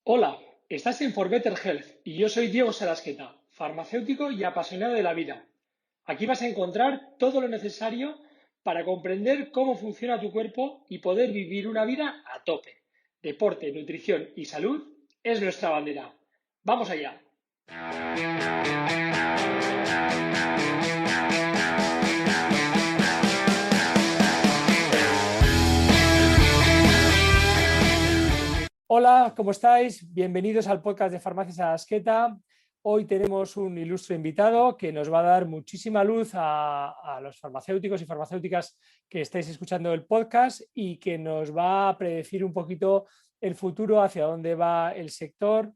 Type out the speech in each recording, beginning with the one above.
Hola, estás en For Better Health y yo soy Diego Sarasqueta, farmacéutico y apasionado de la vida. Aquí vas a encontrar todo lo necesario para comprender cómo funciona tu cuerpo y poder vivir una vida a tope. Deporte, nutrición y salud es nuestra bandera. ¡Vamos allá! Hola, ¿cómo estáis? Bienvenidos al podcast de Farmacias Sarasqueta. Hoy tenemos un ilustre invitado que nos va a dar muchísima luz a los farmacéuticos y farmacéuticas que estáis escuchando el podcast y que nos va a predecir un poquito el futuro, hacia dónde va el sector,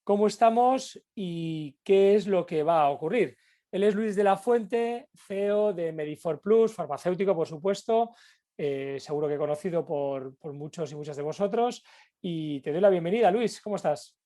cómo estamos y qué es lo que va a ocurrir. Él es Luis de la Fuente, CEO de Medifor Plus, farmacéutico, por supuesto, seguro que conocido por muchos y muchas de vosotros. Y te doy la bienvenida, Luis. ¿Cómo estás?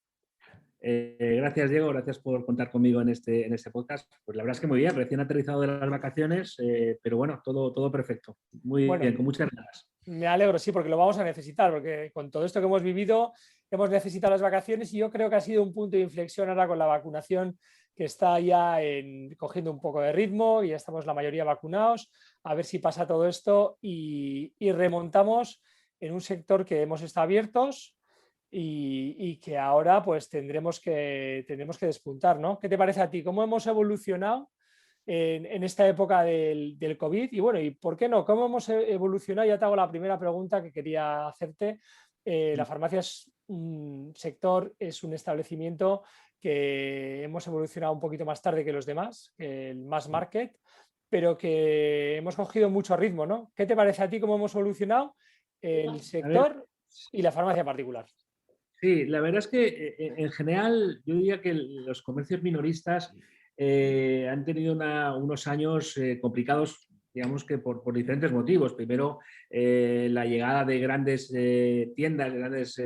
Gracias, Diego. Gracias por contar conmigo en este podcast. Pues la verdad es que muy bien, recién aterrizado de las vacaciones, pero bueno, todo perfecto. Muy Bueno, bien, con muchas ganas. me alegro, sí, porque lo vamos a necesitar, porque con todo esto que hemos vivido, hemos necesitado las vacaciones y yo creo que ha sido un punto de inflexión ahora con la vacunación que está ya cogiendo un poco de ritmo y ya estamos la mayoría vacunados. A ver si pasa todo esto y remontamos en un sector que hemos estado abiertos y que ahora pues tendremos que despuntar, ¿no? ¿Qué te parece a ti? ¿Cómo hemos evolucionado en esta época del COVID? Y bueno, ¿y por qué no? ¿Cómo hemos evolucionado? Ya te hago la primera pregunta que quería hacerte. La farmacia es un sector, es un establecimiento que hemos evolucionado un poquito más tarde que los demás, que el mass market, pero que hemos cogido mucho ritmo, ¿no? ¿Qué te parece a ti cómo hemos evolucionado el A ver, sector y la farmacia en particular? sí, la verdad es que en general yo diría que los comercios minoristas han tenido unos años complicados, digamos que por diferentes motivos. Primero, la llegada de grandes tiendas, de grandes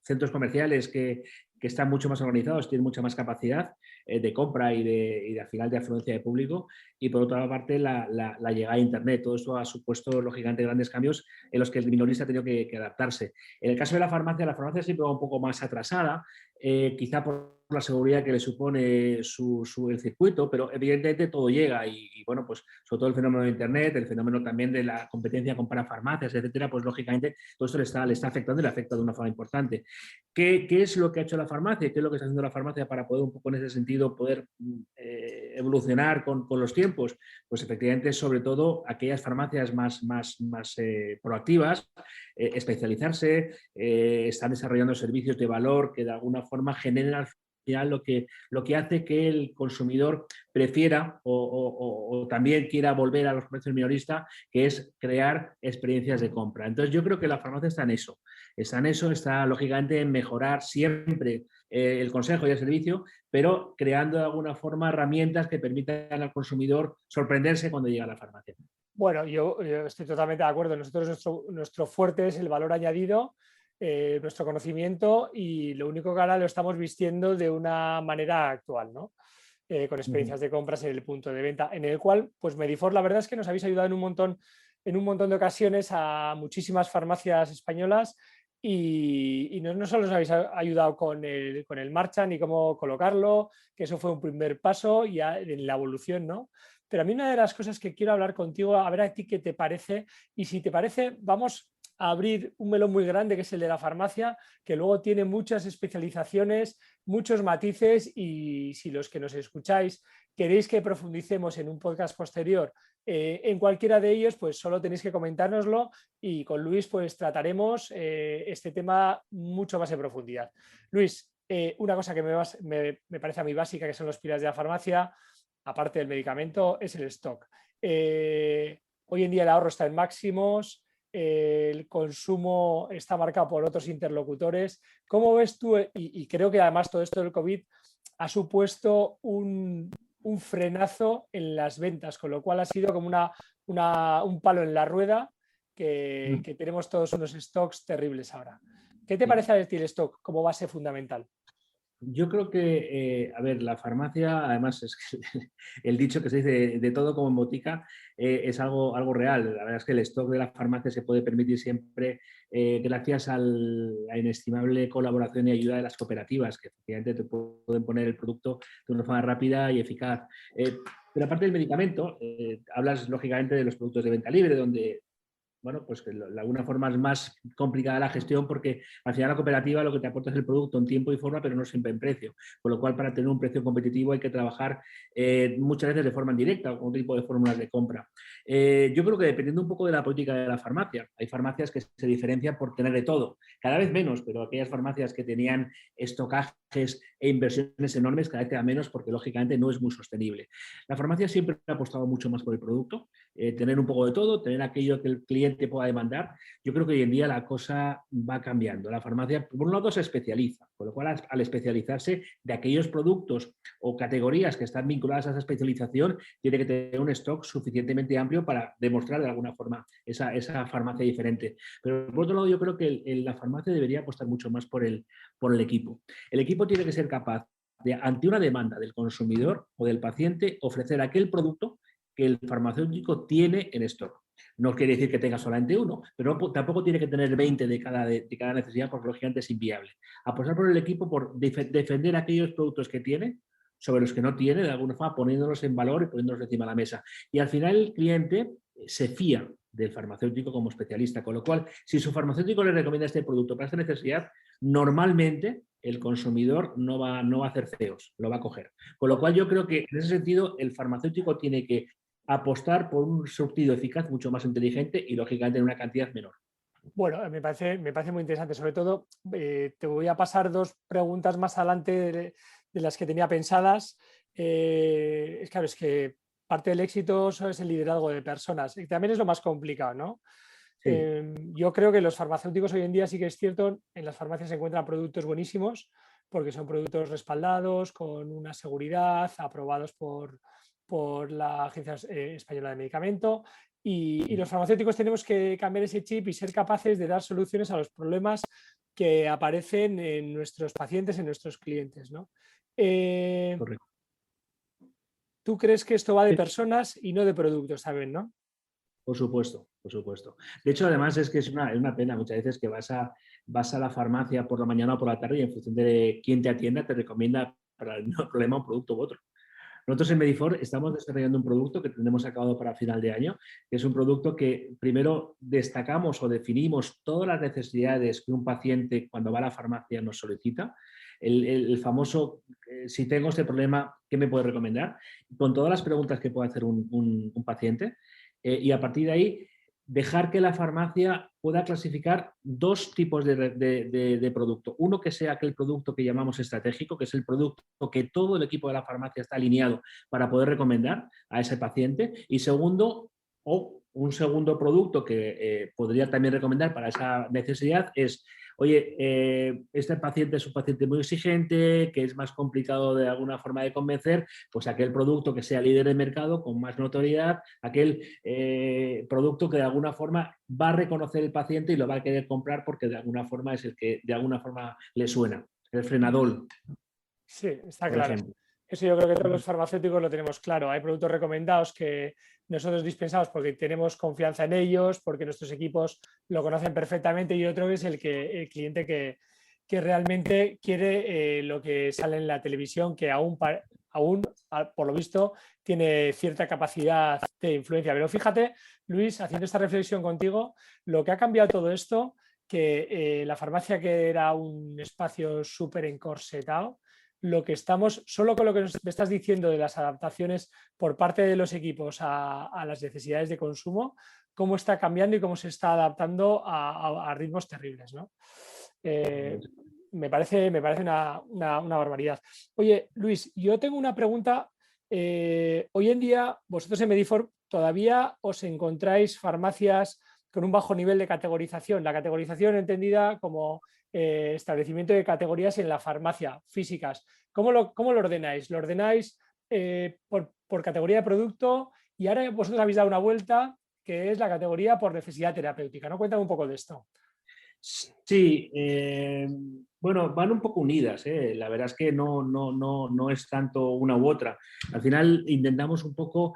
centros comerciales que están mucho más organizados, tienen mucha más capacidad de compra y al final de afluencia de público. Y por otra parte, la llegada a Internet. Todo esto ha supuesto, lógicamente, grandes cambios en los que el minorista ha tenido que adaptarse. En el caso de la farmacia siempre va un poco más atrasada, quizá por la seguridad que le supone el circuito, pero evidentemente todo llega y, bueno, pues sobre todo el fenómeno de Internet, el fenómeno también de la competencia con parafarmacias, etcétera, pues lógicamente todo esto le está afectando y le afecta de una forma importante. ¿Qué es lo que ha hecho la farmacia? ¿Qué es lo que está haciendo la farmacia para poder un poco en ese sentido poder evolucionar con los tiempos? Pues efectivamente, sobre todo aquellas farmacias más proactivas, especializarse, están desarrollando servicios de valor que de alguna forma generen al final lo que hace que el consumidor prefiera o también quiera volver a los comercios minoristas, que es crear experiencias de compra. Entonces yo creo que la farmacia está en eso, está lógicamente en mejorar siempre el consejo y el servicio, pero creando de alguna forma herramientas que permitan al consumidor sorprenderse cuando llega a la farmacia. Bueno, yo estoy totalmente de acuerdo. Nosotros nuestro fuerte es el valor añadido, nuestro conocimiento y lo único que ahora lo estamos vistiendo de una manera actual, ¿no? Con Uh -huh. experiencias de compras en el punto de venta, en el cual, pues Medifor, la verdad es que nos habéis ayudado en un montón de ocasiones a muchísimas farmacias españolas y no solo nos habéis ayudado con el marcha ni cómo colocarlo, que eso fue un primer paso ya en la evolución, ¿no? Pero a mí una de las cosas que quiero hablar contigo, a ver a ti qué te parece, y si te parece, vamos a abrir un melón muy grande que es el de la farmacia, que luego tiene muchas especializaciones, muchos matices, y si los que nos escucháis queréis que profundicemos en un podcast posterior en cualquiera de ellos, pues solo tenéis que comentárnoslo y con Luis pues trataremos este tema mucho más en profundidad. Luis, una cosa que me parece a mí básica, que son los pilares de la farmacia, aparte del medicamento, es el stock. Hoy en día el ahorro está en máximos, el consumo está marcado por otros interlocutores. ¿Cómo ves tú? Y creo que además todo esto del COVID ha supuesto un frenazo en las ventas, con lo cual ha sido como un palo en la rueda que tenemos todos unos stocks terribles ahora. ¿Qué te Sí. parece a ti el stock como base fundamental? Yo creo que, a ver, la farmacia, además, es que el dicho que se dice de todo como en botica es algo real. La verdad es que el stock de la farmacia se puede permitir siempre gracias a la inestimable colaboración y ayuda de las cooperativas, que efectivamente te pueden poner el producto de una forma rápida y eficaz. Pero aparte del medicamento, hablas lógicamente de los productos de venta libre, donde bueno, pues que de alguna forma es más complicada la gestión porque al final la cooperativa lo que te aporta es el producto en tiempo y forma, pero no siempre en precio. Con lo cual, para tener un precio competitivo hay que trabajar muchas veces de forma indirecta o con otro tipo de fórmulas de compra. Yo creo que dependiendo un poco de la política de la farmacia, hay farmacias que se diferencian por tener de todo, cada vez menos, pero aquellas farmacias que tenían estocajes e inversiones enormes cada vez quedan menos porque lógicamente no es muy sostenible. La farmacia siempre ha apostado mucho más por el producto, tener un poco de todo, tener aquello que el cliente pueda demandar. Yo creo que hoy en día la cosa va cambiando. La farmacia, por un lado, se especializa, con lo cual al especializarse de aquellos productos o categorías que están vinculadas a esa especialización, tiene que tener un stock suficientemente amplio para demostrar de alguna forma esa farmacia diferente. Pero por otro lado, yo creo que la farmacia debería apostar mucho más por el equipo. El equipo tiene que ser capaz de, ante una demanda del consumidor o del paciente, ofrecer aquel producto que el farmacéutico tiene en stock. No quiere decir que tenga solamente uno, pero tampoco tiene que tener 20 de cada necesidad porque lógicamente es inviable. Apostar por el equipo, por defender aquellos productos que tiene sobre los que no tiene, de alguna forma poniéndolos en valor y poniéndolos encima de la mesa. Y al final el cliente se fía del farmacéutico como especialista, con lo cual, si su farmacéutico le recomienda este producto para esta necesidad, normalmente el consumidor no va a hacer CEOs, lo va a coger. Con lo cual yo creo que en ese sentido el farmacéutico tiene que apostar por un surtido eficaz mucho más inteligente y lógicamente en una cantidad menor. Bueno, me parece muy interesante. Sobre todo, te voy a pasar dos preguntas más adelante de las que tenía pensadas. Claro, es que parte del éxito es el liderazgo de personas y también es lo más complicado, ¿no? Sí, Yo creo que los farmacéuticos hoy en día sí que es cierto, en las farmacias se encuentran productos buenísimos porque son productos respaldados, con una seguridad, aprobados por la Agencia Española de Medicamento y los farmacéuticos tenemos que cambiar ese chip y ser capaces de dar soluciones a los problemas que aparecen en nuestros pacientes, en nuestros clientes, ¿no? Eh, correcto. ¿Tú crees que esto va de personas y no de productos, saben, no? Por supuesto, por supuesto. De hecho, además es que es una pena muchas veces que vas a la farmacia por la mañana o por la tarde y en función de quién te atienda te recomienda para el mismo problema un producto u otro. Nosotros en Medifor estamos desarrollando un producto que tendremos acabado para final de año, que es un producto que primero destacamos o definimos todas las necesidades que un paciente cuando va a la farmacia nos solicita. El famoso, si tengo este problema, ¿qué me puede recomendar? Con todas las preguntas que puede hacer un paciente. Y a partir de ahí, dejar que la farmacia pueda clasificar dos tipos de producto. Uno que sea aquel producto que llamamos estratégico, que es el producto que todo el equipo de la farmacia está alineado para poder recomendar a ese paciente. Y segundo, o un segundo producto que podría también recomendar para esa necesidad es, oye, este paciente es un paciente muy exigente, que es más complicado de alguna forma de convencer, pues aquel producto que sea líder de mercado con más notoriedad, aquel producto que de alguna forma va a reconocer el paciente y lo va a querer comprar porque de alguna forma es el que de alguna forma le suena. El Frenadol, Sí, está por claro. ejemplo. Eso yo creo que todos los farmacéuticos lo tenemos claro. Hay productos recomendados que nosotros dispensamos porque tenemos confianza en ellos, porque nuestros equipos lo conocen perfectamente y otro es el cliente que realmente quiere lo que sale en la televisión, que aún, por lo visto, tiene cierta capacidad de influencia. Pero fíjate, Luis, haciendo esta reflexión contigo, lo que ha cambiado todo esto, que la farmacia que era un espacio súper encorsetado, lo que estamos, solo con lo que me estás diciendo de las adaptaciones por parte de los equipos a las necesidades de consumo, cómo está cambiando y cómo se está adaptando a ritmos terribles, ¿no? Me parece una barbaridad. Oye, Luis, yo tengo una pregunta. Hoy en día, vosotros en Medifor todavía os encontráis farmacias con un bajo nivel de categorización. La categorización entendida como establecimiento de categorías en la farmacia, físicas. ¿Cómo lo ordenáis? ¿Lo ordenáis por categoría de producto? Y ahora vosotros habéis dado una vuelta que es la categoría por necesidad terapéutica, ¿no? Cuéntame un poco de esto. Sí, bueno, van un poco unidas, ¿eh? La verdad es que no es tanto una u otra. Al final intentamos un poco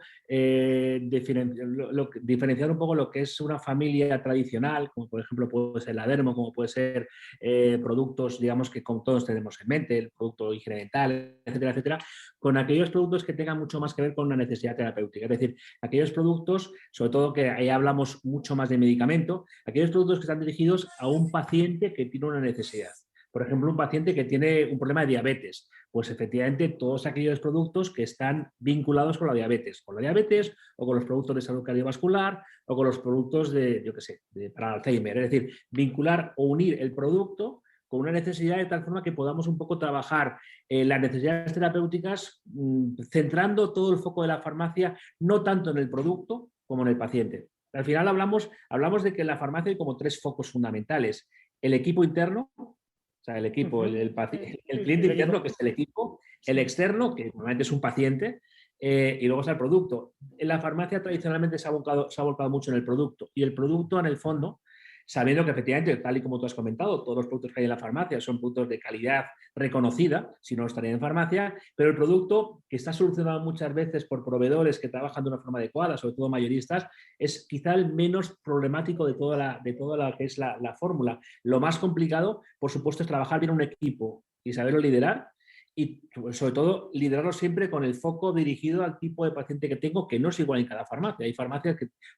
diferenciar un poco lo que es una familia tradicional, como por ejemplo puede ser la dermo, como puede ser productos, digamos, que con todos tenemos en mente, el producto higiene dental, etcétera, etcétera, con aquellos productos que tengan mucho más que ver con una necesidad terapéutica. Es decir, aquellos productos, sobre todo que ahí hablamos mucho más de medicamento, aquellos productos que están dirigidos a un paciente que tiene una necesidad. Por ejemplo, un paciente que tiene un problema de diabetes, pues efectivamente todos aquellos productos que están vinculados con la diabetes o con los productos de salud cardiovascular o con los productos de, yo qué sé, para Alzheimer. Es decir, vincular o unir el producto con una necesidad de tal forma que podamos un poco trabajar las necesidades terapéuticas centrando todo el foco de la farmacia no tanto en el producto como en el paciente. Al final hablamos de que en la farmacia hay como tres focos fundamentales. El equipo interno, o sea, el equipo, el cliente interno, que es el equipo, el externo, que normalmente es un paciente, y luego está el producto. En la farmacia tradicionalmente se ha volcado mucho en el producto, y el producto en el fondo, sabiendo que efectivamente, tal y como tú has comentado, todos los productos que hay en la farmacia son productos de calidad reconocida, si no estarían en farmacia, pero el producto que está solucionado muchas veces por proveedores que trabajan de una forma adecuada, sobre todo mayoristas, es quizá el menos problemático de toda la que es la fórmula. Lo más complicado, por supuesto, es trabajar bien un equipo y saberlo liderar y sobre todo liderarlo siempre con el foco dirigido al tipo de paciente que tengo, que no es igual en cada farmacia. Hay farmacias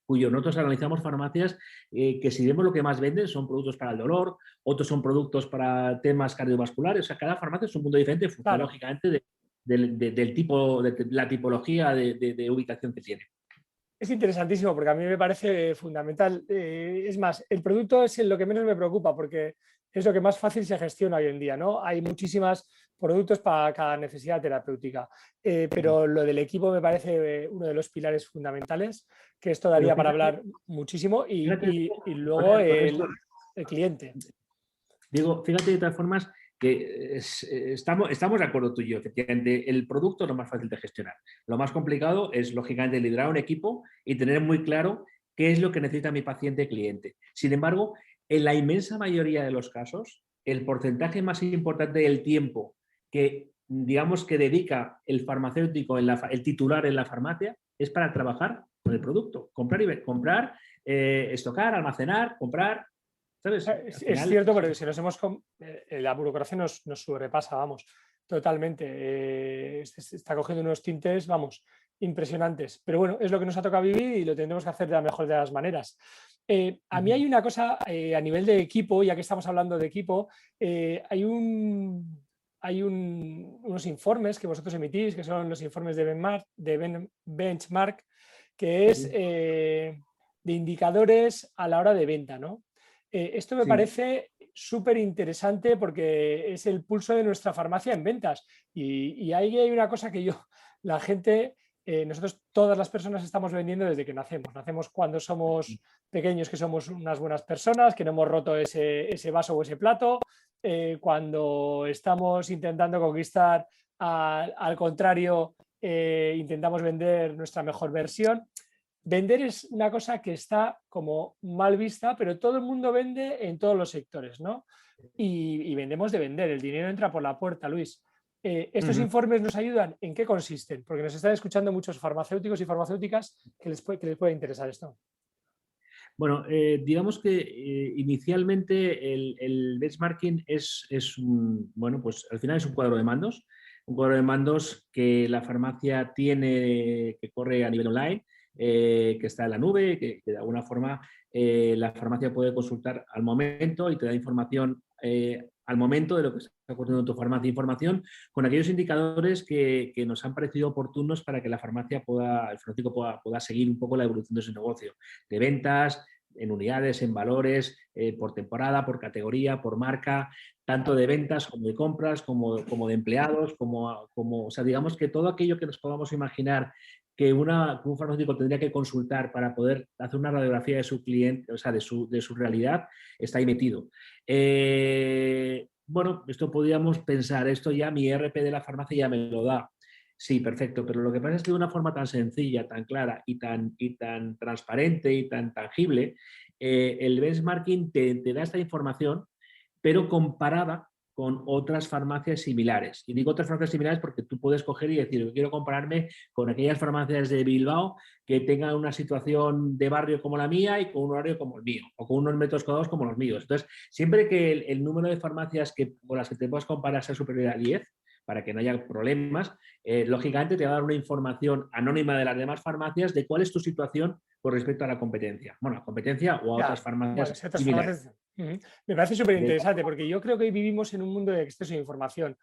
nosotros analizamos farmacias que si vemos lo que más venden son productos para el dolor, otros son productos para temas cardiovasculares. O sea, cada farmacia es un mundo diferente, función lógicamente del tipo, de la tipología de ubicación que tiene. Es interesantísimo porque a mí me parece fundamental. Es más, el producto es lo que menos me preocupa porque es lo que más fácil se gestiona hoy en día, ¿no? Hay muchísimos productos para cada necesidad terapéutica, pero lo del equipo me parece uno de los pilares fundamentales, que esto daría para hablar muchísimo y luego el cliente. Digo, fíjate de todas formas que estamos de acuerdo tú y yo, efectivamente, el producto es lo más fácil de gestionar. Lo más complicado es, lógicamente, liderar un equipo y tener muy claro qué es lo que necesita mi paciente cliente. Sin embargo, en la inmensa mayoría de los casos, el porcentaje más importante del tiempo que, digamos, que dedica el farmacéutico, el titular en la farmacia, es para trabajar con el producto, comprar, estocar, almacenar, comprar. ¿Sabes? Es cierto, pero si nos hemos. La burocracia nos sobrepasa, vamos, totalmente. Está cogiendo unos tintes, vamos, impresionantes. Pero bueno, es lo que nos ha tocado vivir y lo tendremos que hacer de la mejor de las maneras. A mí hay una cosa a nivel de equipo, ya que estamos hablando de equipo, hay unos informes que vosotros emitís, que son los informes de Benchmark, que es de indicadores a la hora de venta, ¿no? Esto me parece súper interesante porque es el pulso de nuestra farmacia en ventas. Y ahí hay una cosa que la gente, nosotros todas las personas estamos vendiendo desde que nacemos. Nacemos cuando somos pequeños, que somos unas buenas personas, que no hemos roto ese vaso o ese plato. Cuando estamos intentando conquistar, al contrario, intentamos vender nuestra mejor versión. Vender es una cosa que está como mal vista, pero todo el mundo vende en todos los sectores, ¿no? Y vendemos de vender, el dinero entra por la puerta, Luis. ¿Estos informes nos ayudan? ¿En qué consisten? Porque nos están escuchando muchos farmacéuticos y farmacéuticas que les puede interesar esto. Bueno, digamos que inicialmente el benchmarking bueno, pues al final es un cuadro de mandos que la farmacia tiene, que corre a nivel online, que está en la nube, que de alguna forma la farmacia puede consultar al momento y te da información al momento de lo que está ocurriendo en tu farmacia, información con aquellos indicadores que nos han parecido oportunos para que la farmacia el farmacéutico pueda seguir un poco la evolución de su negocio, de ventas, en unidades, en valores, por temporada, por categoría, por marca, tanto de ventas como de compras, como de empleados, o sea, digamos que todo aquello que nos podamos imaginar que un farmacéutico tendría que consultar para poder hacer una radiografía de su cliente, o sea, de su realidad, está ahí metido. Bueno, esto podríamos pensar, esto ya mi ERP de la farmacia ya me lo da. Sí, perfecto, pero lo que pasa es que de una forma tan sencilla, tan clara y tan transparente y tan tangible, el benchmarking te da esta información pero comparada con otras farmacias similares. Y digo otras farmacias similares porque tú puedes coger y decir, yo quiero compararme con aquellas farmacias de Bilbao que tengan una situación de barrio como la mía y con un horario como el mío, o con unos metros cuadrados como los míos. Entonces, siempre que el número de farmacias con las que te puedas comparar sea superior a 10, para que no haya problemas, lógicamente te va a dar una información anónima de las demás farmacias de cuál es tu situación con respecto a la competencia. Bueno, a la competencia o a otras Bueno, farmacias ciertas similares. farmacias. Me parece súper interesante porque yo creo que hoy vivimos en un mundo de exceso de información.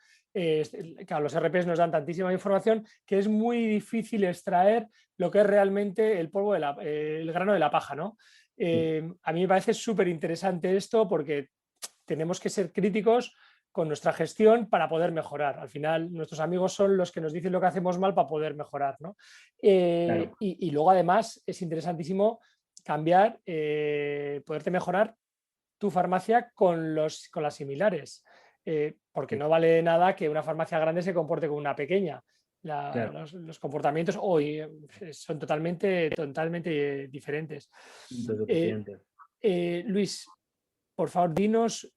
Claro, los RPs nos dan tantísima información que es muy difícil extraer lo que es realmente el polvo el grano de la paja, ¿no? A mí me parece súper interesante esto porque tenemos que ser críticos con nuestra gestión para poder mejorar. Al final, nuestros amigos son los que nos dicen lo que hacemos mal para poder mejorar, ¿no? Claro. Y luego, además, es interesantísimo cambiar, poderte mejorar tu farmacia con las similares, porque no vale nada que una farmacia grande se comporte como una pequeña. Claro. Los comportamientos hoy son totalmente diferentes. Entonces, Eh, presidente. Luis, por favor, dinos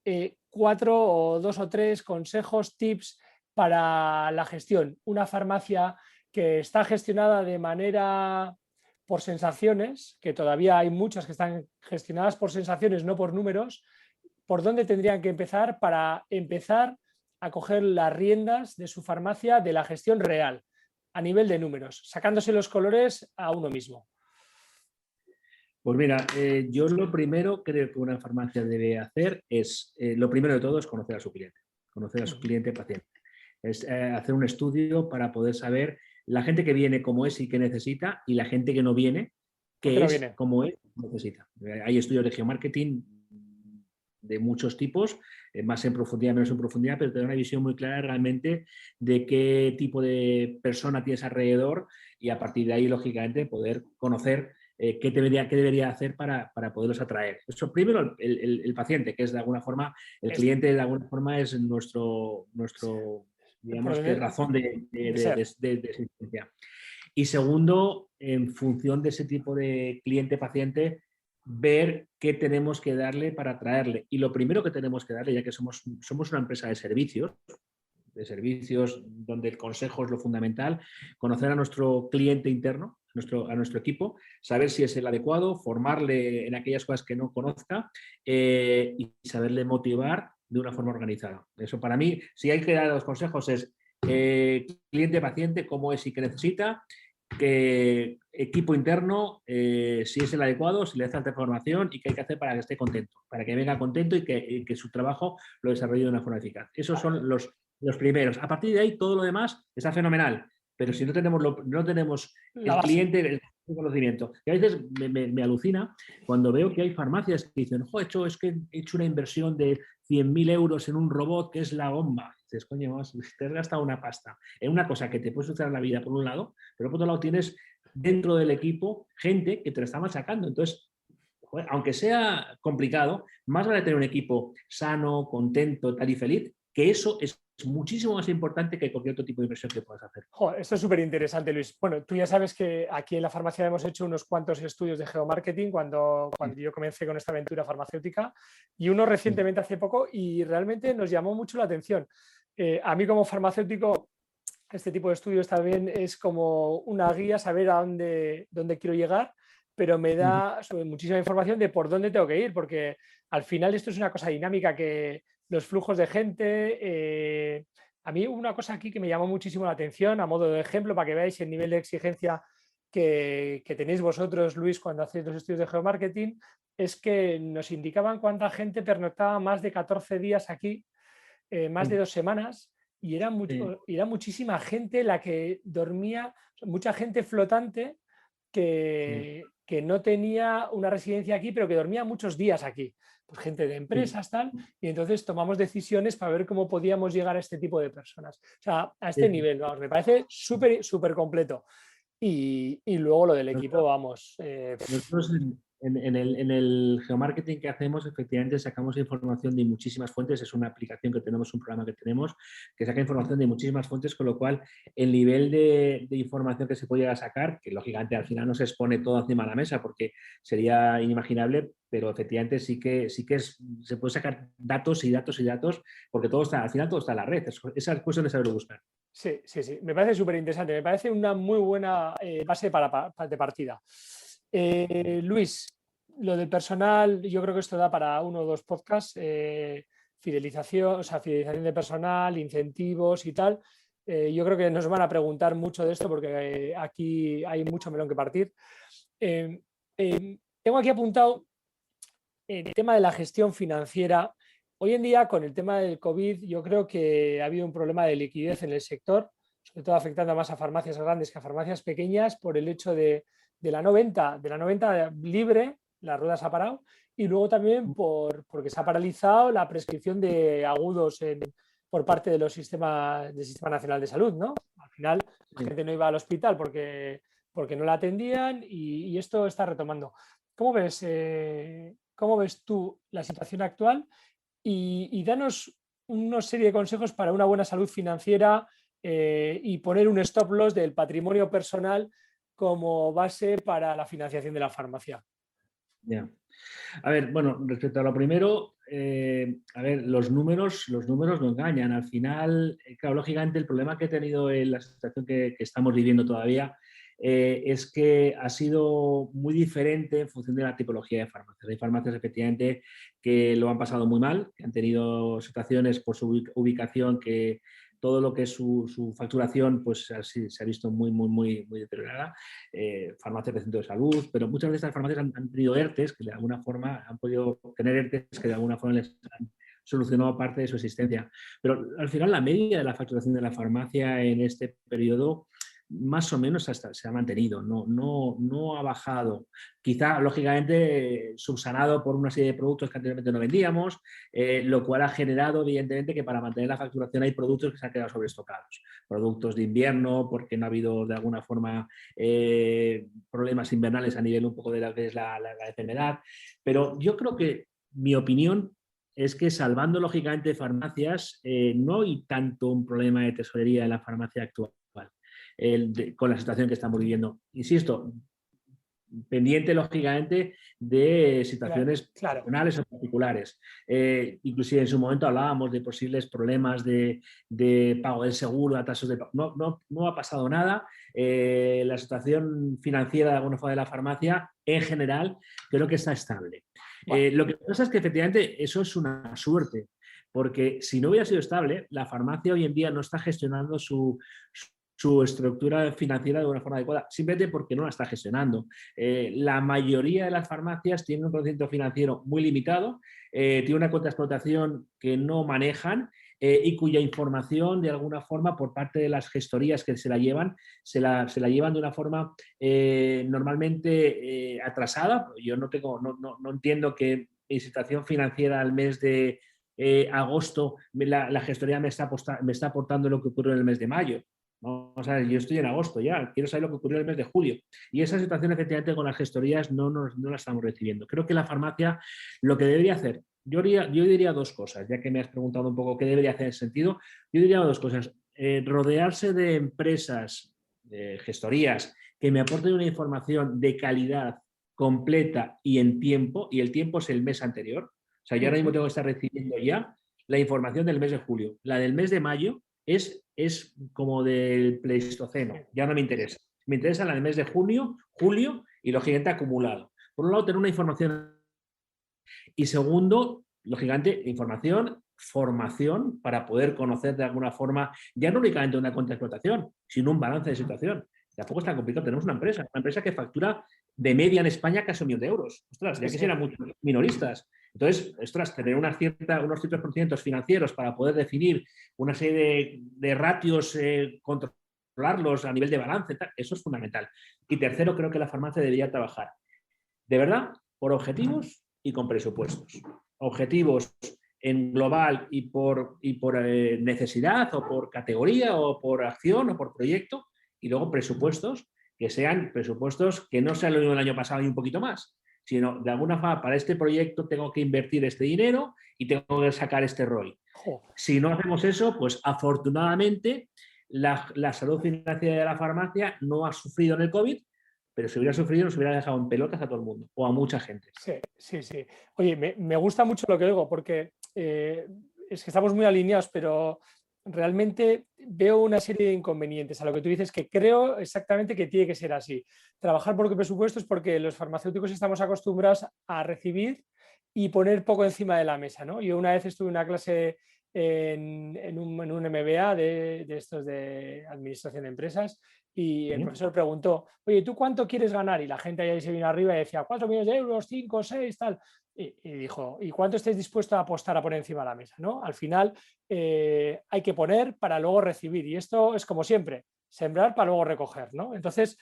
4 o 2 o 3 consejos, tips para la gestión. Una farmacia que está gestionada de manera por sensaciones, que todavía hay muchas que están gestionadas por sensaciones, no por números. ¿Por dónde tendrían que empezar para empezar a coger las riendas de su farmacia de la gestión real, a nivel de números, sacándose los colores a uno mismo? Pues mira, yo lo primero creo que una farmacia debe hacer es, lo primero de todo es conocer a su cliente paciente. Es hacer un estudio para poder saber la gente que viene cómo es y qué necesita y la gente que no viene ¿Por qué qué no es, viene? cómo es y necesita. Hay estudios de geomarketing de muchos tipos, más en profundidad, menos en profundidad, pero te da una visión muy clara realmente de qué tipo de persona tienes alrededor y a partir de ahí, lógicamente, poder conocer qué debería hacer para poderlos atraer. Eso primero el paciente, que es de alguna forma, el Es cliente de alguna forma es nuestro por digamos que dónde razón de ser. de existencia. Y segundo, en función de ese tipo de cliente-paciente, ver qué tenemos que darle para atraerle. Y lo primero que tenemos que darle, ya que somos una empresa de servicios donde el consejo es lo fundamental, conocer a nuestro cliente interno, a nuestro equipo, saber si es el adecuado, formarle en aquellas cosas que no conozca y saberle motivar de una forma organizada. Eso para mí, si hay que dar los consejos es cliente-paciente, cómo es y qué necesita, que equipo interno, si es el adecuado, si le hace falta información y qué hay que hacer para que esté contento, para que venga contento y que su trabajo lo desarrolle de una forma eficaz. Esos son los primeros. A partir de ahí, todo lo demás está fenomenal. Pero si no tenemos La el base. cliente, el conocimiento. Y a veces me alucina cuando veo que hay farmacias que dicen, es que he hecho una inversión de 100.000 euros en un robot que es la bomba. Y dices, coño, te has gastado una pasta en una cosa que te puede solucionar la vida por un lado, pero por otro lado tienes dentro del equipo gente que te lo está machacando. Entonces, joder, aunque sea complicado, más vale tener un equipo sano, contento, tal y feliz, que eso es muchísimo más importante que cualquier otro tipo de inversión que puedas hacer. Joder, esto es súper interesante, Luis. Bueno, tú ya sabes que aquí en la farmacia hemos hecho unos cuantos estudios de geomarketing cuando yo comencé con esta aventura farmacéutica y uno recientemente hace poco y realmente nos llamó mucho la atención. A mí como farmacéutico, este tipo de estudios también es como una guía, saber a dónde quiero llegar, pero me da muchísima información de por dónde tengo que ir, porque al final esto es una cosa dinámica que los flujos de gente... a mí una cosa aquí que me llamó muchísimo la atención, a modo de ejemplo, para que veáis el nivel de exigencia que tenéis vosotros, Luis, cuando hacéis los estudios de geomarketing, es que nos indicaban cuánta gente pernoctaba más de 14 días aquí, más de 2 semanas, y era muchísima gente la que dormía, mucha gente flotante que no tenía una residencia aquí, pero que dormía muchos días aquí. Pues gente de empresas, tal, y entonces tomamos decisiones para ver cómo podíamos llegar a este tipo de personas. O sea, a este nivel, vamos, me parece súper completo. Y luego lo del equipo, vamos. Nosotros en el geomarketing que hacemos, efectivamente sacamos información de muchísimas fuentes. Es una aplicación que tenemos, un programa que tenemos, que saca información de muchísimas fuentes, con lo cual el nivel de información que se puede llegar a sacar, que lógicamente al final no se expone todo encima de la mesa porque sería inimaginable, pero efectivamente sí que se puede sacar datos y datos y datos, porque todo está, al final todo está en la red. Esa es cuestión de saberlo buscar. Sí, sí, sí. Me parece súper interesante. Me parece una muy buena base de partida. Luis, lo del personal, yo creo que esto da para 1 o 2 podcasts. Fidelización, o sea, fidelización de personal, incentivos y tal. Yo creo que nos van a preguntar mucho de esto porque aquí hay mucho melón que partir. Tengo aquí apuntado el tema de la gestión financiera. Hoy en día, con el tema del COVID, yo creo que ha habido un problema de liquidez en el sector, sobre todo afectando más a farmacias grandes que a farmacias pequeñas por el hecho de la no venta libre, la rueda se ha parado, y luego también porque se ha paralizado la prescripción de agudos por parte del Sistema Nacional de Salud, ¿no? Al final, la gente no iba al hospital porque no la atendían y esto está retomando. ¿Cómo ves tú la situación actual? Y danos una serie de consejos para una buena salud financiera y poner un stop loss del patrimonio personal como base para la financiación de la farmacia. Ya. A ver, bueno, respecto a lo primero, a ver, los números no engañan. Al final, claro, lógicamente el problema que he tenido en la situación que estamos viviendo todavía es que ha sido muy diferente en función de la tipología de farmacias. Hay farmacias efectivamente que lo han pasado muy mal, que han tenido situaciones por su ubicación que todo lo que es su facturación pues se ha visto muy deteriorada. Farmacias de centro de salud, pero muchas de estas farmacias han tenido ERTES, que de alguna forma han podido tener ERTES que de alguna forma les han solucionado parte de su existencia. Pero al final la media de la facturación de la farmacia en este periodo más o menos hasta se ha mantenido, no ha bajado. Quizá, lógicamente, subsanado por una serie de productos que anteriormente no vendíamos, lo cual ha generado, evidentemente, que para mantener la facturación hay productos que se han quedado sobreestocados. Productos de invierno, porque no ha habido, de alguna forma, problemas invernales a nivel un poco de lo que es la enfermedad. Pero yo creo que mi opinión es que, salvando, lógicamente, farmacias, no hay tanto un problema de tesorería en la farmacia actual. Con la situación que estamos viviendo. Insisto, pendiente, lógicamente, de situaciones personales o particulares. Inclusive en su momento hablábamos de posibles problemas de pago del seguro, atrasos de pago. No ha pasado nada. La situación financiera de alguna forma de la farmacia, en general, creo que está estable. Lo que pasa es que efectivamente eso es una suerte, porque si no hubiera sido estable, la farmacia hoy en día no está gestionando su estructura financiera de una forma adecuada, simplemente porque no la está gestionando. La mayoría de las farmacias tienen un conocimiento financiero muy limitado, tienen una cuenta de explotación que no manejan y cuya información, de alguna forma, por parte de las gestorías que se la llevan, se la llevan de una forma normalmente atrasada. Yo no entiendo que mi situación financiera al mes de agosto, la gestoría me está aportando lo que ocurrió en el mes de mayo. O sea, yo estoy en agosto ya, quiero saber lo que ocurrió en el mes de julio. Y esa situación, efectivamente, con las gestorías no la estamos recibiendo. Creo que la farmacia lo que debería hacer, yo diría 2 cosas, ya que me has preguntado un poco qué debería hacer en ese sentido. Yo diría 2 cosas. Rodearse de empresas, de gestorías, que me aporten una información de calidad completa y en tiempo, y el tiempo es el mes anterior. O sea, yo ahora mismo tengo que estar recibiendo ya la información del mes de julio. La del mes de mayo es como del Pleistoceno, ya no me interesa. Me interesa la del mes de junio, julio y lógicamente acumulado. Por un lado, tener una información. Y segundo, lógicamente, información, formación para poder conocer de alguna forma, ya no únicamente una cuenta de explotación, sino un balance de situación. Tampoco es tan complicado. Tenemos una empresa que factura de media en España casi 1 millón de euros. Ostras, ya quisieran muchos minoristas. Entonces, tener unos ciertos conocimientos financieros para poder definir una serie de ratios, controlarlos a nivel de balance, eso es fundamental. Y tercero, creo que la farmacia debería trabajar, de verdad, por objetivos y con presupuestos. Objetivos en global y por necesidad o por categoría o por acción o por proyecto, y luego presupuestos que sean presupuestos que no sean lo mismo del año pasado y un poquito más, sino de alguna forma para este proyecto tengo que invertir este dinero y tengo que sacar este ROI. Jo. Si no hacemos eso, pues afortunadamente la salud financiera de la farmacia no ha sufrido en el COVID, pero si hubiera sufrido nos hubiera dejado en pelotas a todo el mundo o a mucha gente. Sí, sí, sí. Oye, me gusta mucho lo que oigo porque es que estamos muy alineados, pero realmente veo una serie de inconvenientes a lo que tú dices que creo exactamente que tiene que ser así. Trabajar por presupuesto es porque los farmacéuticos estamos acostumbrados a recibir y poner poco encima de la mesa, ¿no? Yo una vez estuve en una clase en un MBA de estos de Administración de Empresas y el profesor preguntó, oye, ¿tú cuánto quieres ganar? Y la gente ahí se vino arriba y decía, 4 millones de euros, 5, 6, tal. Y dijo, ¿y cuánto estáis dispuestos a apostar a poner encima de la mesa? ¿No? Al final hay que poner para luego recibir. Y esto es como siempre, sembrar para luego recoger, ¿no? Entonces,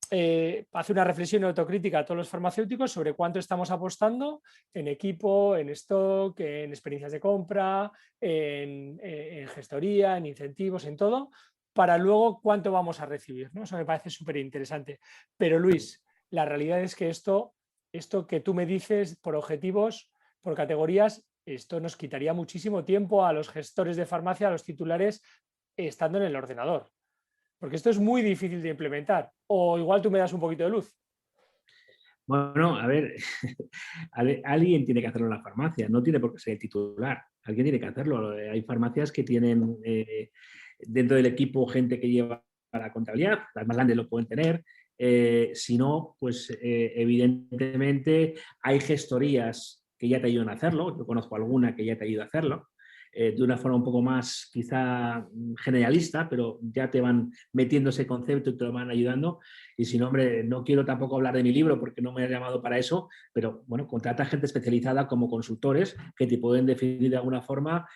hace una reflexión autocrítica a todos los farmacéuticos sobre cuánto estamos apostando en equipo, en stock, en experiencias de compra, en gestoría, en incentivos, en todo, para luego cuánto vamos a recibir, ¿no? Eso me parece súper interesante. Pero Luis, la realidad es que esto que tú me dices por objetivos, por categorías, esto nos quitaría muchísimo tiempo a los gestores de farmacia, a los titulares, estando en el ordenador. Porque esto es muy difícil de implementar. O igual tú me das un poquito de luz. Bueno, a ver, alguien tiene que hacerlo en la farmacia, no tiene por qué ser el titular, alguien tiene que hacerlo. Hay farmacias que tienen dentro del equipo gente que lleva la contabilidad, las más grandes lo pueden tener. Si no, pues evidentemente hay gestorías que ya te ayudan a hacerlo. Yo conozco alguna que ya te ayuda a hacerlo. De una forma un poco más quizá generalista, pero ya te van metiendo ese concepto y te lo van ayudando. Y si no, hombre, no quiero tampoco hablar de mi libro porque no me he llamado para eso, pero bueno, contrata gente especializada como consultores que te pueden definir de alguna forma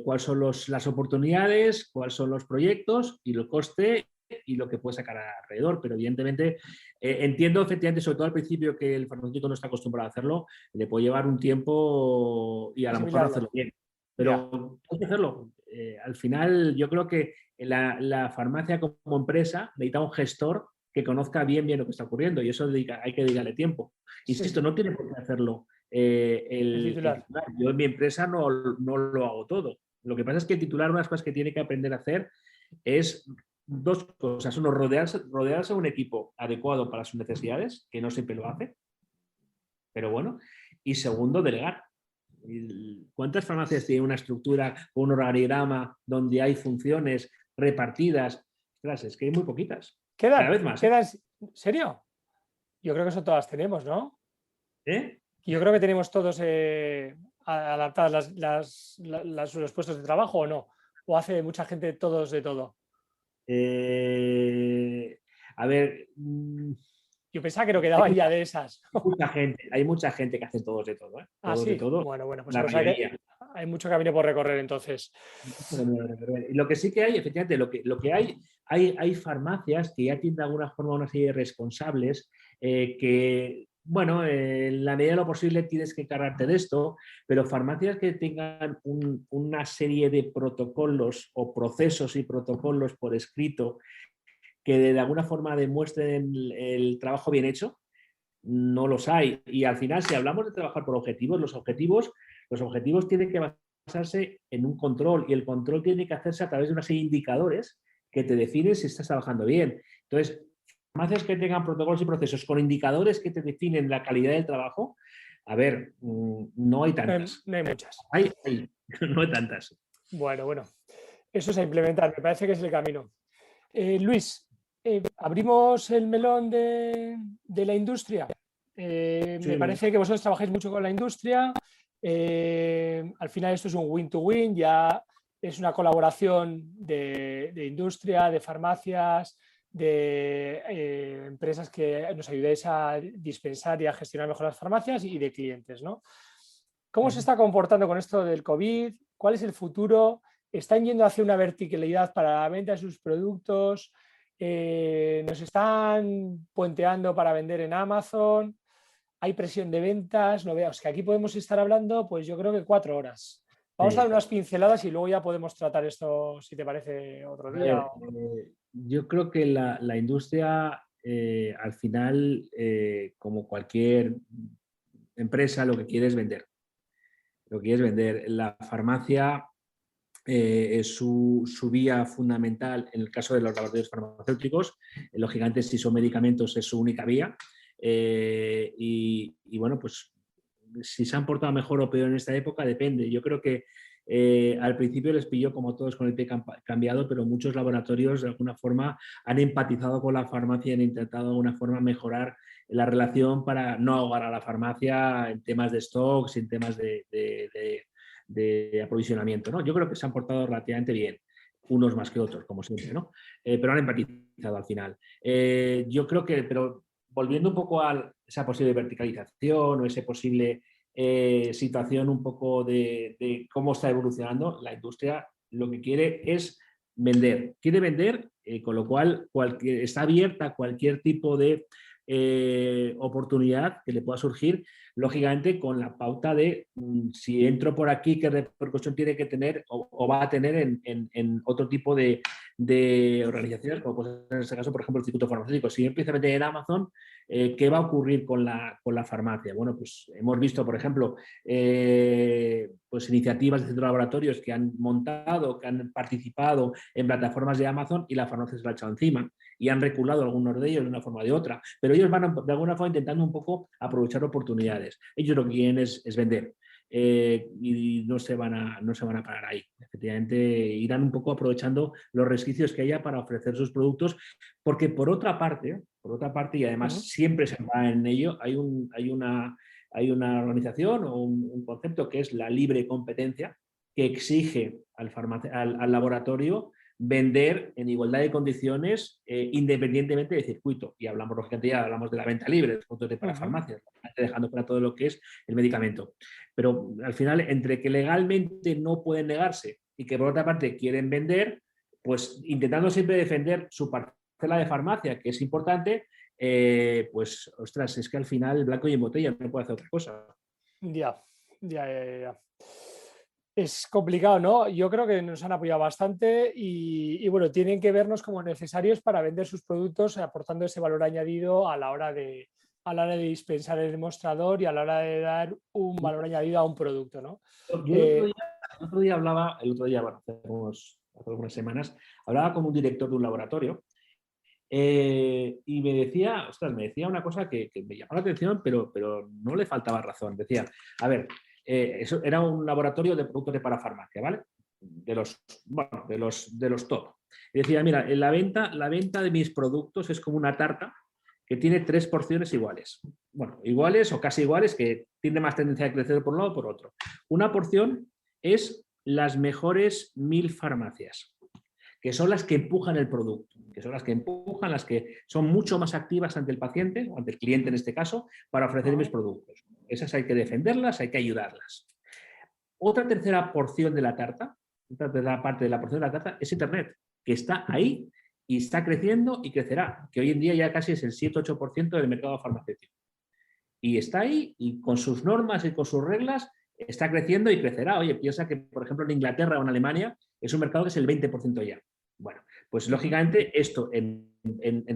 cuáles son las oportunidades, cuáles son los proyectos y el coste y lo que puede sacar alrededor, pero evidentemente entiendo efectivamente, sobre todo al principio, que el farmacéutico no está acostumbrado a hacerlo, le puede llevar un tiempo y a lo mejor no hacerlo bien, pero hay que hacerlo. Al final yo creo que la farmacia como empresa necesita un gestor que conozca bien lo que está ocurriendo y eso hay que dedicarle tiempo. Insisto, no tiene por qué hacerlo El el titular. titular. Yo en mi empresa no lo hago todo. Lo que pasa es que el titular, una de las cosas que tiene que aprender a hacer es dos cosas. Uno, rodearse de un equipo adecuado para sus necesidades, que no siempre lo hace, pero bueno. Y segundo, delegar. ¿Cuántas farmacias tienen una estructura o un organigrama donde hay funciones repartidas? Ostras, es que hay muy poquitas. Cada vez más. ¿Quedan? ¿Serio? Yo creo que eso todas tenemos, ¿no? ¿Eh? Yo creo que tenemos todos adaptadas los puestos de trabajo o no. O hace mucha gente todos de todo. A ver, Yo pensaba que no quedaban ya de esas. hay mucha gente que hace todos de todo, ¿eh? Ah, Todos de sí. todo, Bueno, pues la mayoría. hay mucho camino por recorrer entonces. Y lo que sí que hay, efectivamente, lo que hay farmacias que ya tienen de alguna forma una serie de responsables que, bueno, en la medida de lo posible tienes que encargarte de esto, pero farmacias que tengan una serie de protocolos o procesos y protocolos por escrito que de alguna forma demuestren el trabajo bien hecho, no los hay. Y al final, si hablamos de trabajar por objetivos, los objetivos tienen que basarse en un control y el control tiene que hacerse a través de una serie de indicadores que te definen si estás trabajando bien. Entonces, farmacias que tengan protocolos y procesos con indicadores que te definen la calidad del trabajo, a ver, no hay tantas. No hay muchas. No hay tantas. Bueno. Eso es a implementar. Me parece que es el camino. Luis, abrimos el melón de la industria. Sí. Me parece que vosotros trabajáis mucho con la industria. Al final esto es un win-to-win, ya es una colaboración de industria, de farmacias, de empresas que nos ayudéis a dispensar y a gestionar mejor las farmacias y de clientes, ¿no? ¿Cómo se está comportando con esto del COVID? ¿Cuál es el futuro? ¿Están yendo hacia una verticalidad para la venta de sus productos? ¿Nos están puenteando para vender en Amazon? ¿Hay presión de ventas? No veas que aquí podemos estar hablando, pues yo creo que 4 horas. Vamos a dar unas pinceladas y luego ya podemos tratar esto, si te parece, otro día. Yo creo que la industria, al final, como cualquier empresa lo que quiere es vender. Lo que quiere es vender. La farmacia es su vía fundamental en el caso de los laboratorios farmacéuticos. Lógicamente, si son medicamentos, es su única vía. Y bueno, pues si se han portado mejor o peor en esta época, depende. Yo creo que al principio les pilló como todos con el pie cambiado, pero muchos laboratorios de alguna forma han empatizado con la farmacia y han intentado de alguna forma mejorar la relación para no ahogar a la farmacia en temas de stocks, en temas de aprovisionamiento, ¿no? Yo creo que se han portado relativamente bien, unos más que otros, como siempre, ¿no? Pero han empatizado al final. Yo creo que, pero volviendo un poco a esa posible verticalización o esa posible situación un poco de cómo está evolucionando la industria, lo que quiere es vender. Quiere vender, con lo cual está abierta a cualquier tipo de oportunidad que le pueda surgir, lógicamente con la pauta de si entro por aquí, qué repercusión tiene que tener o va a tener en otro tipo de organizaciones, como puede ser en este caso, por ejemplo, el Instituto Farmacéutico. Si yo empiezo a meter en Amazon, ¿qué va a ocurrir con la farmacia? Bueno, pues hemos visto, por ejemplo, pues iniciativas de centros laboratorios que han montado, que han participado en plataformas de Amazon y la farmacia se la ha echado encima y han reculado algunos de ellos de una forma o de otra, pero ellos van de alguna forma intentando un poco aprovechar oportunidades. Ellos lo que quieren es vender. Y no se van a parar ahí. Efectivamente, irán un poco aprovechando los resquicios que haya para ofrecer sus productos, porque por otra parte, y además siempre se va en ello, hay una organización o un concepto que es la libre competencia, que exige al laboratorio vender en igualdad de condiciones independientemente del circuito. Y hablamos, lógicamente, ya hablamos de la venta libre, para farmacias, dejando fuera todo lo que es el medicamento. Pero al final, entre que legalmente no pueden negarse y que por otra parte quieren vender, pues intentando siempre defender su parcela de farmacia, que es importante, pues, ostras, es que al final el blanco y en botella no puede hacer otra cosa. Ya. Es complicado, ¿no? Yo creo que nos han apoyado bastante y bueno, tienen que vernos como necesarios para vender sus productos, aportando ese valor añadido a la hora de dispensar el demostrador y a la hora de dar un valor añadido a un producto, ¿no? Yo el otro día hablaba, bueno, hace algunas semanas, hablaba con un director de un laboratorio y me decía una cosa que me llamó la atención, pero no le faltaba razón. Decía, a ver, eso era un laboratorio de productos de parafarmacia, ¿vale? De los top. Y decía, mira, la venta de mis productos es como una tarta que tiene 3 porciones iguales. Bueno, iguales o casi iguales, que tiene más tendencia a crecer por un lado o por otro. Una porción es las mejores 1000 farmacias, que son las que empujan el producto, que son las que empujan, las que son mucho más activas ante el paciente, o ante el cliente en este caso, para ofrecer mis productos. Esas hay que defenderlas, hay que ayudarlas. Otra tercera porción de la tarta, otra tercera parte de la porción de la tarta es Internet, que está ahí y está creciendo y crecerá, que hoy en día ya casi es el 7-8% del mercado farmacéutico. Y está ahí y con sus normas y con sus reglas está creciendo y crecerá. Oye, piensa que, por ejemplo, en Inglaterra o en Alemania es un mercado que es el 20% ya. Bueno, pues lógicamente esto en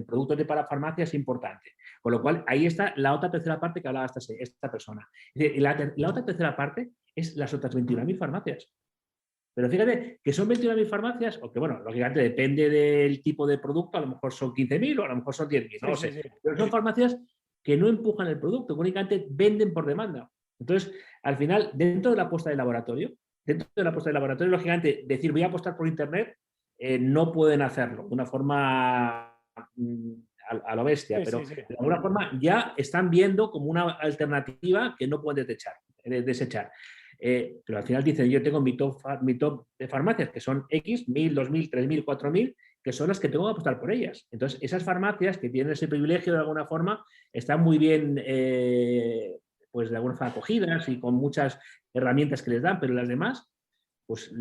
productos de parafarmacia es importante. Con lo cual, ahí está la otra tercera parte que hablaba esta persona. La otra tercera parte es las otras 21.000 farmacias. Pero fíjate que son 21.000 farmacias, o que, bueno, lógicamente depende del tipo de producto, a lo mejor son 15.000 o a lo mejor son 10.000, no lo sé. Sí. Pero son farmacias que no empujan el producto, que únicamente venden por demanda. Entonces, al final, dentro de la apuesta de laboratorio, lógicamente, decir voy a apostar por Internet, no pueden hacerlo de una forma a lo bestia, pero de alguna forma ya están viendo como una alternativa que no pueden desechar. Pero al final dicen, yo tengo mi top de farmacias, que son X, 1000, 2000, 3000, 4000, que son las que tengo que apostar por ellas. Entonces, esas farmacias que tienen ese privilegio de alguna forma, están muy bien, pues de alguna forma acogidas y con muchas herramientas que les dan, pero las demás, pues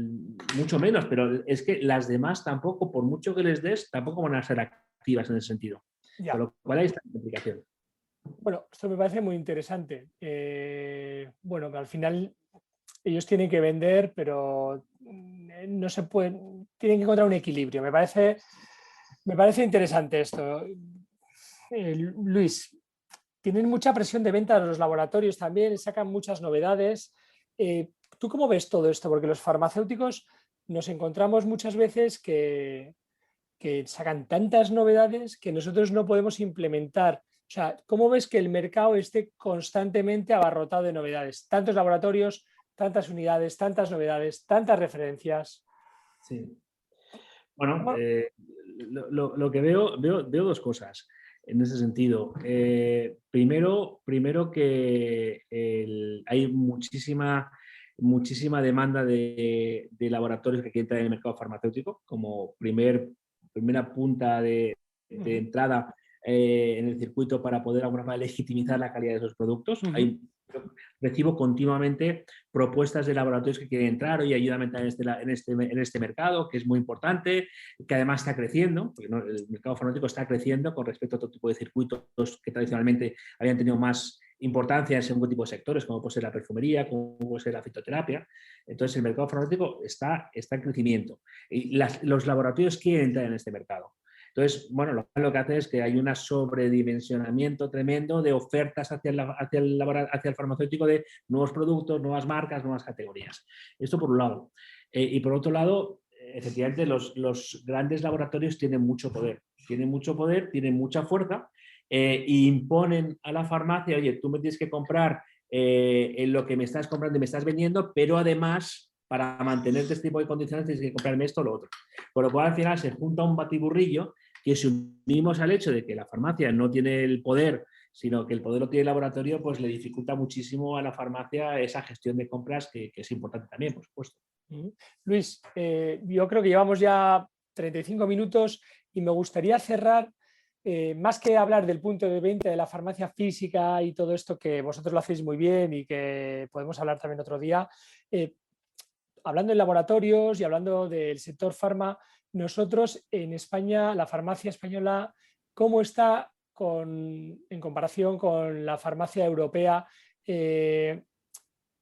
mucho menos. Pero es que las demás tampoco, por mucho que les des, tampoco van a ser activas en ese sentido. Ya. Con lo cual ahí está la complicación. Bueno, esto me parece muy interesante. Bueno, que al final ellos tienen que vender, pero no se pueden, tienen que encontrar un equilibrio. Me parece interesante esto. Luis, tienen mucha presión de venta los laboratorios también, sacan muchas novedades. ¿Tú cómo ves todo esto? Porque los farmacéuticos nos encontramos muchas veces que sacan tantas novedades que nosotros no podemos implementar. O sea, ¿cómo ves que el mercado esté constantemente abarrotado de novedades? Tantos laboratorios, tantas unidades, tantas novedades, tantas referencias. Sí. Bueno, ¿Cómo? lo que veo dos cosas en ese sentido. Primero que hay muchísima demanda de laboratorios que quieren entrar en el mercado farmacéutico como primera punta de entrada en el circuito para poder de alguna manera legitimizar la calidad de esos productos. Recibo continuamente propuestas de laboratorios que quieren entrar, oye, ayúdame a entrar en este mercado, que es muy importante, que además está creciendo, porque el mercado farmacéutico está creciendo con respecto a otro tipo de circuitos que tradicionalmente habían tenido más importancia en según tipo de sectores, como puede ser la perfumería, como puede ser la fitoterapia. Entonces, el mercado farmacéutico está en crecimiento y los laboratorios quieren entrar en este mercado. Entonces, bueno, lo que hace es que hay un sobredimensionamiento tremendo de ofertas hacia el farmacéutico de nuevos productos, nuevas marcas, nuevas categorías. Esto por un lado. Y por otro lado, efectivamente, los grandes laboratorios tienen mucho poder, tienen mucha fuerza e imponen a la farmacia, oye, tú me tienes que comprar en lo que me estás comprando y me estás vendiendo, pero además, para mantenerte este tipo de condiciones, tienes que comprarme esto o lo otro. Por lo cual, al final, se junta un batiburrillo que si unimos al hecho de que la farmacia no tiene el poder, sino que el poder lo tiene el laboratorio, pues le dificulta muchísimo a la farmacia esa gestión de compras que es importante también, por supuesto. Luis, yo creo que llevamos ya 35 minutos y me gustaría cerrar, más que hablar del punto de venta de la farmacia física y todo esto que vosotros lo hacéis muy bien y que podemos hablar también otro día, hablando de laboratorios y hablando del sector farma, nosotros en España, la farmacia española, ¿cómo está en comparación con la farmacia europea? Este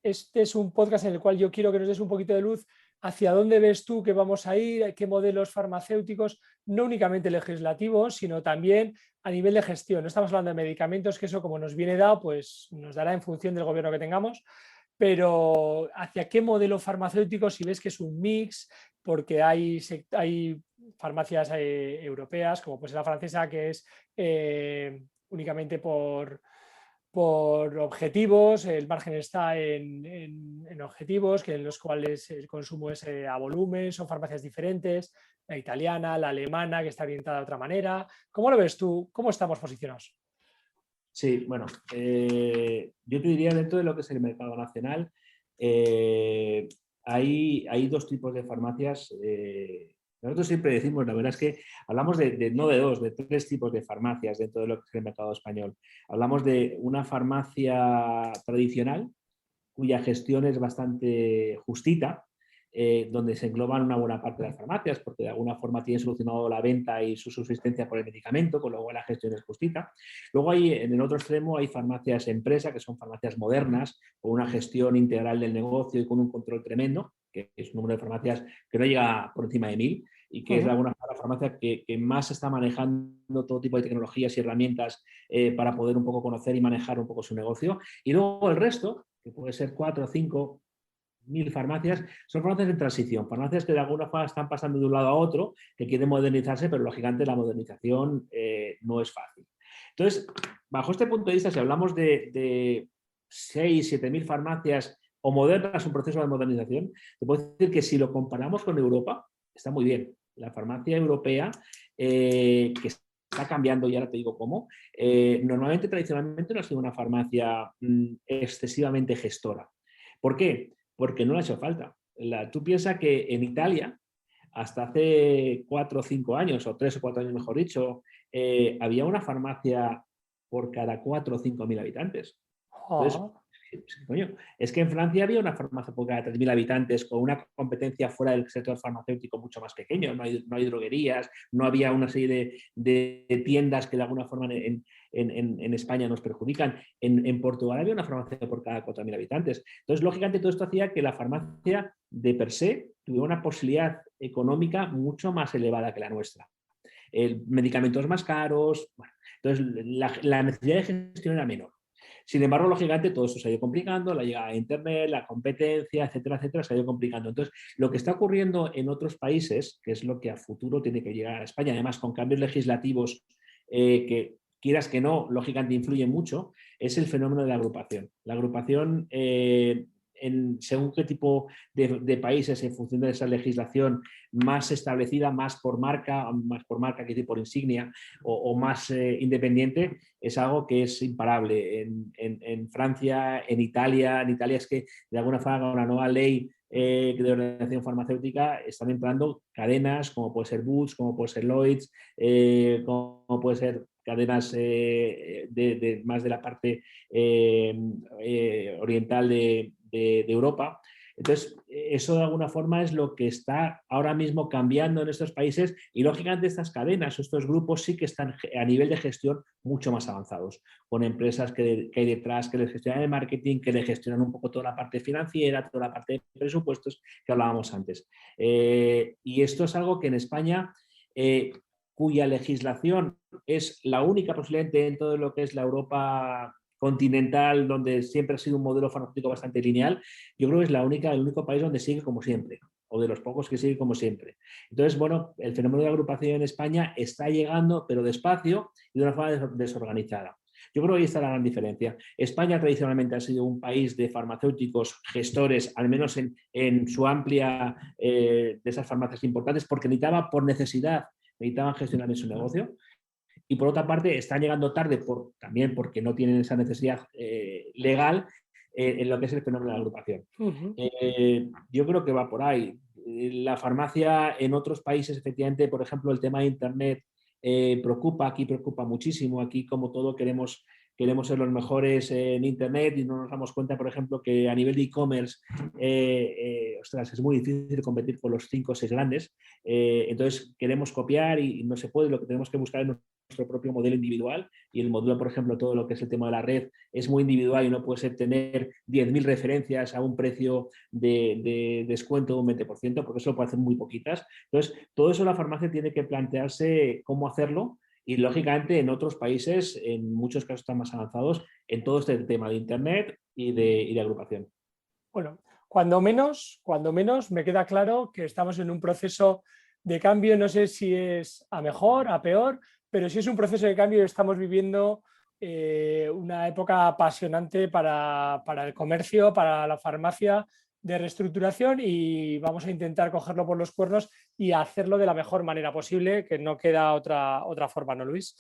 es un podcast en el cual yo quiero que nos des un poquito de luz hacia dónde ves tú que vamos a ir, qué modelos farmacéuticos, no únicamente legislativos, sino también a nivel de gestión. No estamos hablando de medicamentos, que eso como nos viene dado, pues nos dará en función del gobierno que tengamos, pero hacia qué modelo farmacéutico, si ves que es un mix, porque hay farmacias europeas, como pues la francesa, que es únicamente por objetivos, el margen está en objetivos en los cuales el consumo es a volumen, son farmacias diferentes, la italiana, la alemana, que está orientada de otra manera. ¿Cómo lo ves tú? ¿Cómo estamos posicionados? Sí, bueno, yo te diría dentro de lo que es el mercado nacional, hay dos tipos de farmacias. Nosotros siempre decimos, la verdad es que hablamos no de dos, de tres tipos de farmacias dentro de lo que es el mercado español. Hablamos de una farmacia tradicional, cuya gestión es bastante justita, donde se engloban una buena parte de las farmacias, porque de alguna forma tienen solucionado la venta y su subsistencia por el medicamento, con lo cual la gestión es justita. Luego en el otro extremo hay farmacias empresa, que son farmacias modernas, con una gestión integral del negocio y con un control tremendo, que es un número de farmacias que no llega por encima de 1000 y que es de alguna forma la farmacia que más está manejando todo tipo de tecnologías y herramientas para poder un poco conocer y manejar un poco su negocio. Y luego el resto, que puede ser 4 o 5 mil farmacias, son farmacias en transición, farmacias que de alguna forma están pasando de un lado a otro, que quieren modernizarse, pero lógicamente la modernización no es fácil. Entonces, bajo este punto de vista, si hablamos de 6, 7 mil farmacias o modernas, un proceso de modernización, te puedo decir que si lo comparamos con Europa, está muy bien. La farmacia europea, que está cambiando y ahora te digo cómo, normalmente, tradicionalmente no ha sido una farmacia excesivamente gestora. ¿Por qué? Porque no le ha hecho falta. Tú piensas que en Italia, hasta hace 4 o 5 años, o 3 o 4 años mejor dicho, había una farmacia por cada 4 o 5 mil habitantes. Entonces, coño, es que en Francia había una farmacia por cada 3.000 habitantes con una competencia fuera del sector farmacéutico mucho más pequeño. No hay droguerías, no había una serie de tiendas que de alguna forma en España nos perjudican. En Portugal había una farmacia por cada 4.000 habitantes. Entonces, lógicamente, todo esto hacía que la farmacia de per se tuviera una posibilidad económica mucho más elevada que la nuestra. medicamentos más caros. Bueno, entonces, la necesidad de gestión era menor. Sin embargo, lógicamente, todo esto se ha ido complicando, la llegada a Internet, la competencia, etcétera, etcétera, se ha ido complicando. Entonces, lo que está ocurriendo en otros países, que es lo que a futuro tiene que llegar a España, además con cambios legislativos que quieras que no, lógicamente influyen mucho, es el fenómeno de la agrupación. La agrupación, según qué tipo de países, en función de esa legislación más establecida, más por marca que decir por insignia, o más independiente, es algo que es imparable. En Francia, en Italia es que de alguna forma con la nueva ley de ordenación farmacéutica están empleando cadenas como puede ser Boots, como puede ser Lloyds, como puede ser cadenas más de la parte oriental de Europa. Entonces, eso de alguna forma es lo que está ahora mismo cambiando en estos países y lógicamente estas cadenas, estos grupos sí que están a nivel de gestión mucho más avanzados, con empresas que hay detrás, que les gestionan el marketing, que les gestionan un poco toda la parte financiera, toda la parte de presupuestos que hablábamos antes. Y esto es algo que en España, cuya legislación es la única posiblemente en todo lo que es la Europa continental, donde siempre ha sido un modelo farmacéutico bastante lineal, yo creo que es el único país donde sigue como siempre, o de los pocos que sigue como siempre. Entonces, bueno, el fenómeno de agrupación en España está llegando, pero despacio y de una forma desorganizada. Yo creo que ahí está la gran diferencia. España tradicionalmente ha sido un país de farmacéuticos gestores, al menos en su amplia de esas farmacias importantes, porque necesitaban gestionar en su negocio. Y por otra parte, están llegando tarde también porque no tienen esa necesidad legal en lo que es el fenómeno de la agrupación. Yo creo que va por ahí. La farmacia en otros países, efectivamente, por ejemplo, el tema de Internet aquí preocupa muchísimo. Aquí, como todo, queremos ser los mejores en Internet y no nos damos cuenta, por ejemplo, que a nivel de e-commerce, es muy difícil competir con los 5 o 6 grandes. Entonces, queremos copiar y no se puede. Lo que tenemos que buscar es nuestro propio modelo individual y el modelo, por ejemplo, todo lo que es el tema de la red es muy individual y no puede ser tener 10.000 referencias a un precio de descuento de un 20%, porque eso lo puede hacer muy poquitas. Entonces, todo eso la farmacia tiene que plantearse cómo hacerlo y, lógicamente, en otros países, en muchos casos están más avanzados en todo este tema de Internet y de agrupación. Bueno, cuando menos me queda claro que estamos en un proceso de cambio, no sé si es a mejor, a peor, pero sí es un proceso de cambio y estamos viviendo una época apasionante para el comercio, para la farmacia, de reestructuración, y vamos a intentar cogerlo por los cuernos y hacerlo de la mejor manera posible, que no queda otra forma, ¿no, Luis?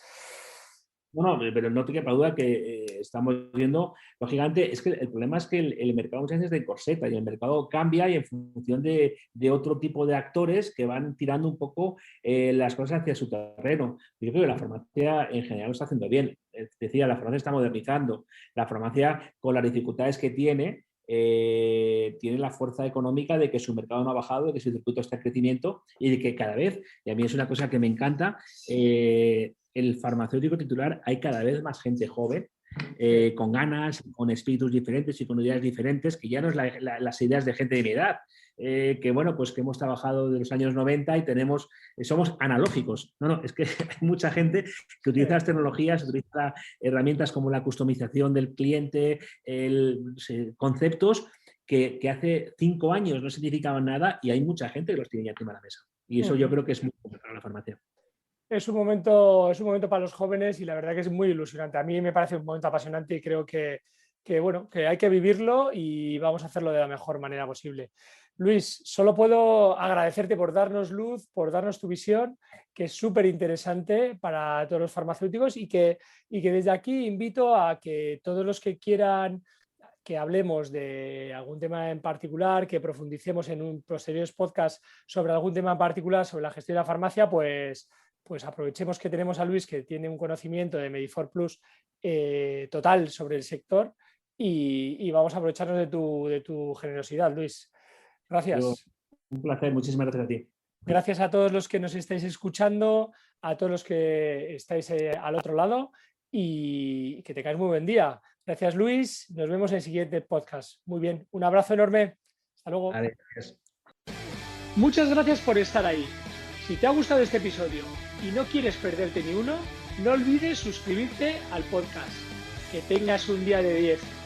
No, pero no te quepa duda que estamos viendo, lógicamente, es que el problema es que el mercado muchas veces es de corseta y el mercado cambia y en función de otro tipo de actores que van tirando un poco las cosas hacia su terreno. Yo creo que la farmacia en general lo está haciendo bien. Decía, la farmacia está modernizando. La farmacia, con las dificultades que tiene la fuerza económica de que su mercado no ha bajado, de que su circuito está en crecimiento y de que cada vez, y a mí es una cosa que me encanta, el farmacéutico titular hay cada vez más gente joven, con ganas, con espíritus diferentes y con ideas diferentes, que ya no es las ideas de gente de mi edad, que bueno, pues que hemos trabajado de los años 90 y somos analógicos. No, es que hay mucha gente que utiliza las tecnologías, utiliza herramientas como la customización del cliente, conceptos que hace 5 años no significaban nada y hay mucha gente que los tiene ya encima de la mesa. Y eso yo creo que es muy bueno para la farmacia. Es un momento para los jóvenes y la verdad que es muy ilusionante. A mí me parece un momento apasionante y creo que hay que vivirlo y vamos a hacerlo de la mejor manera posible. Luis, solo puedo agradecerte por darnos luz, por darnos tu visión, que es súper interesante para todos los farmacéuticos y que desde aquí invito a que todos los que quieran que hablemos de algún tema en particular, que profundicemos en un posteriores podcast sobre algún tema en particular, sobre la gestión de la farmacia, pues aprovechemos que tenemos a Luis, que tiene un conocimiento de Medifor Plus total sobre el sector y vamos a aprovecharnos de tu generosidad, Luis. Gracias. Un placer, muchísimas gracias a ti. Gracias a todos los que nos estáis escuchando, a todos los que estáis al otro lado y que tengáis muy buen día. Gracias, Luis. Nos vemos en el siguiente podcast. Muy bien. Un abrazo enorme. Hasta luego. Adiós. Muchas gracias por estar ahí. Si te ha gustado este episodio y no quieres perderte ni uno, no olvides suscribirte al podcast. Que tengas un día de 10.